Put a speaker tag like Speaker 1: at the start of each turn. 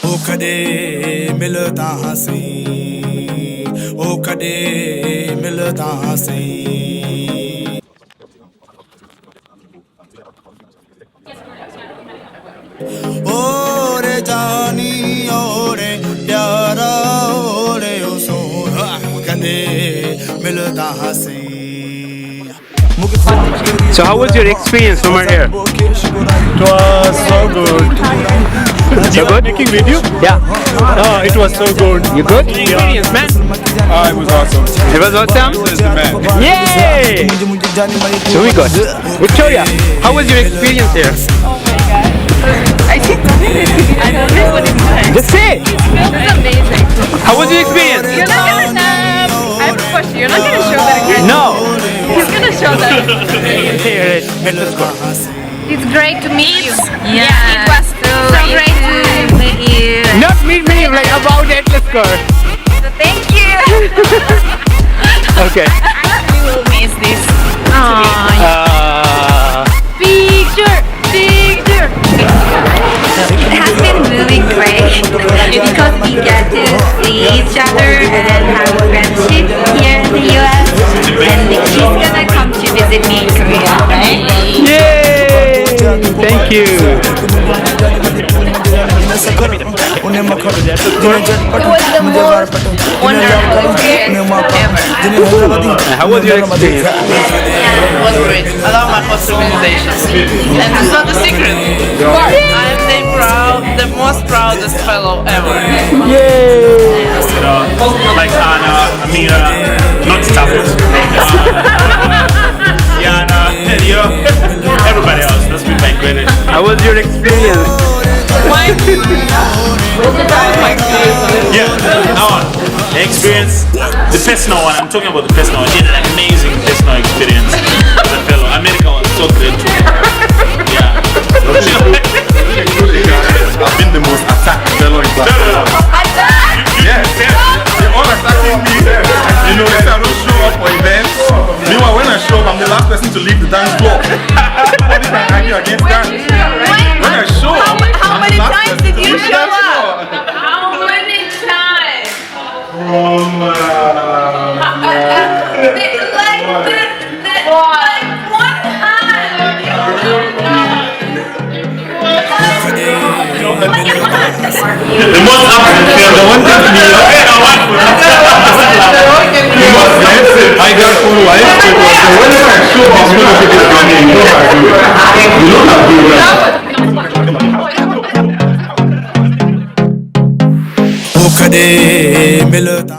Speaker 1: ओ कदे मिलदा सी ओ कदे मिलदा सी ओरे जानी ओरे प्यारा ओरे ओ सोना कदे मिलदा सी
Speaker 2: So how was your experience over here?
Speaker 3: It was so good.
Speaker 2: So good?
Speaker 3: Making video?
Speaker 2: Yeah.
Speaker 3: Oh, it was so good.
Speaker 2: You good? Experience, man.
Speaker 3: It was awesome.
Speaker 2: It was awesome?
Speaker 3: This is the man.
Speaker 2: Yay! So we got Victoria, how was your experience here?
Speaker 4: Oh my god. I don't know what it's like.
Speaker 2: Just say it.
Speaker 4: It's amazing.
Speaker 2: How was your experience?
Speaker 4: You're not gonna I have a question. You're not gonna show that again.
Speaker 2: No.
Speaker 4: He's gonna show that.
Speaker 2: Here, let's go.
Speaker 4: It's great to meet you. Yeah, it was so great to meet you.
Speaker 2: Not meet me, like about it, let's go.
Speaker 4: So thank you.
Speaker 2: Okay.
Speaker 4: We will miss this.
Speaker 2: Picture.
Speaker 4: It has been really great because we get to see each other and have a friendship here in the US. And she's gonna come to visit me in Korea, right?
Speaker 2: Yay! Thank you.
Speaker 4: It was the most wonderful experience ever.
Speaker 2: How was your experience?
Speaker 5: It was great. I love my first organization. And it's not a secret. I'm the most proudest fellow ever.
Speaker 2: Yay!
Speaker 3: Like Anna, Amira, not Tapas. Yana, Elio, everybody else. That's been my greatest.
Speaker 2: How was your experience?
Speaker 3: Yeah, the experience, the personal one. I'm talking about the personal one. Did an amazing personal experience as a fellow. America was so great too. Yeah. I've been the most attacked fellow in class. Yes, yes. They're all attacking me. You know, they say I don't show up for events. Meanwhile, when I show up, I'm the last person to leave the dance floor. Nobody can argue against that. When I show up,
Speaker 4: How many times did you show up?
Speaker 5: How many times?
Speaker 3: The most African film, the one thing to me, I got full life because whenever I show up, I'm going to take it from me. You know how to do it.
Speaker 1: ओ कदे मिलदा